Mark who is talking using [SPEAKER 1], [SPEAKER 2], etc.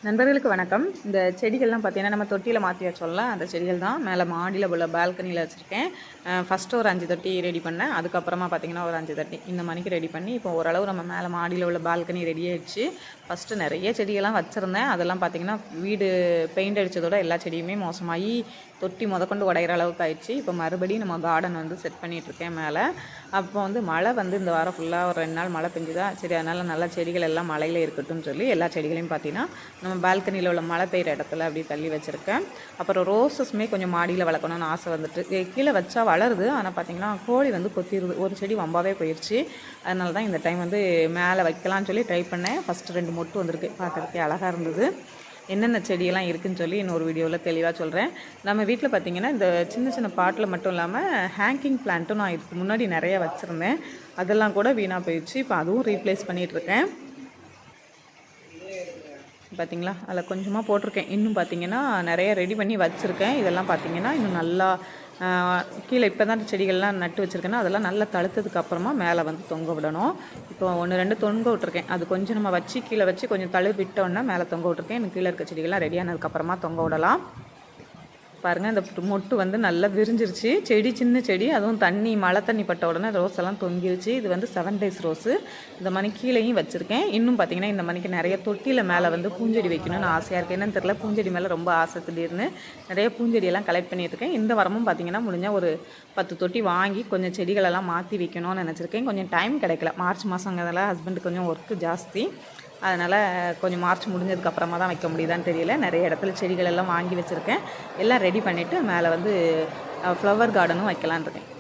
[SPEAKER 1] நண்பர்களுக்கு வணக்கம். இந்த செடிகள்லாம் பார்த்தீங்கன்னா, நம்ம தொட்டியில் மாற்றி வச்சோம்ல, அந்த செடிகள் தான் மேலே மாடியில் உள்ள பால்கனியில் வச்சுருக்கேன். ஃபஸ்ட்டு ஒரு 5 தொட்டி ரெடி பண்ணேன். அதுக்கப்புறமா பார்த்தீங்கன்னா, ஒரு 5 தொட்டி இந்த மணிக்கு ரெடி பண்ணி, இப்போ ஓரளவு நம்ம மேலே மாடியில் உள்ள பால்கனி ரெடி ஆயிடுச்சு. ஃபஸ்ட்டு நிறைய செடியெல்லாம் வச்சுருந்தேன். அதெல்லாம் பார்த்தீங்கன்னா, வீடு பெயிண்ட் அடித்ததோட எல்லா செடியுமே மோசமாகி தொட்டி முதற்கொண்டு உடையிற அளவுக்கு ஆயிடுச்சு. இப்போ மறுபடியும் நம்ம கார்டன் வந்து செட் பண்ணிகிட்ருக்கேன் மேலே. அப்போ வந்து மழை வந்து இந்த வாரம் ஃபுல்லாக ஒரு 2 நாள் மழை பெஞ்சுதா, சரி அதனால் நல்லா செடிகள் எல்லாம் மழையில் இருக்கட்டும்னு சொல்லி எல்லா செடிகளையும் பார்த்தீங்கன்னா நம்ம பால்கனியில் உள்ள மழை பெய்கிற இடத்துல அப்படி தள்ளி வச்சுருக்கேன். அப்புறம் ரோசஸுமே கொஞ்சம் மாடியில் வளர்க்கணும்னு ஆசை வந்துட்டு கீழே வச்சா வளருது. ஆனால் பார்த்திங்கன்னா கோழி வந்து கொத்திடுது. ஒரு செடி வம்பாவே போயிடுச்சு. அதனால தான் இந்த டைம் வந்து மேலே வைக்கலான்னு சொல்லி ட்ரை பண்ணேன். ஃபஸ்ட்டு 2 மொட்டு வந்திருக்கு. பார்க்குறதுக்கே அழகாக இருந்தது. என்னென்ன செடியெல்லாம் இருக்குதுன்னு சொல்லி இன்னொரு வீடியோவில் தெளிவாக சொல்கிறேன். நம்ம வீட்டில் பார்த்திங்கன்னா இந்த சின்ன சின்ன பாட்டில் மட்டும் இல்லாமல் ஹேங்கிங் பிளான்ட்டும் நான் இதுக்கு முன்னாடி நிறைய வச்சுருந்தேன். அதெல்லாம் கூட வீணாக போயிடுச்சு. இப்போ அதுவும் ரீப்ளேஸ் பண்ணிகிட்ருக்கேன். பார்த்திங்களா, அதில் கொஞ்சமாக போட்டிருக்கேன். இன்னும் பார்த்திங்கன்னா நிறைய ரெடி பண்ணி வச்சுருக்கேன். இதெல்லாம் பார்த்திங்கன்னா இன்னும் நல்லா கீழே இப்போ தான் செடிகள்லாம் நட்டு வச்சுருக்கேன்னா அதெல்லாம் நல்லா தழுத்ததுக்கு அப்புறமா மேலே வந்து தொங்க விடணும். இப்போ 1 2 தொங்க விட்ருக்கேன். அது கொஞ்சம் நம்ம வச்சு கீழே வச்சு கொஞ்சம் தழுவி விட்டோன்னா மேலே தொங்க விட்ருக்கேன். எனக்கு கீழே இருக்க செடிகள்லாம் ரெடியானதுக்கப்புறமா தொங்க விடலாம். பாருங்கள், இந்த மொட்டு வந்து நல்லா விரிஞ்சிருச்சு. செடி சின்ன செடி, அதுவும் தண்ணி மழை தண்ணி பட்ட உடனே ரோஸ் எல்லாம் தொங்கிருச்சு. இது வந்து 7 டேஸ் ரோஸு. இந்த மணி கீழேயும் வச்சுருக்கேன். இன்னும் பார்த்திங்கன்னா இந்த மணிக்கு நிறைய தொட்டியில் மேலே வந்து பூஞ்செடி வைக்கணும்னு ஆசையாக இருக்குது. என்னன்னு தெரியல, பூஞ்செடி மேலே ரொம்ப ஆசை திடீர்னு. நிறைய பூஞ்செடியெல்லாம் கலெக்ட் பண்ணியிருக்கேன். இந்த வாரமும் பார்த்திங்கன்னா முடிஞ்சால் ஒரு 10 தொட்டி வாங்கி கொஞ்சம் செடிகளெல்லாம் மாற்றி வைக்கணும்னு நினச்சிருக்கேன். கொஞ்சம் டைம் கிடைக்கல. மார்ச் மாதங்கிறதுல ஹஸ்பண்டுக்கு கொஞ்சம் ஒர்க்கு ஜாஸ்தி. அதனால் கொஞ்சம் மார்ச் முடிஞ்சதுக்கப்புறமா தான் வைக்க முடியுதான்னு தெரியல. நிறைய இடத்துல செடிகள் எல்லாம் வாங்கி வச்சுருக்கேன். எல்லாம் ரெடி பண்ணிவிட்டு மேலே வந்து ஃப்ளவர் கார்டனும் வைக்கலான்னு இருக்கேன்.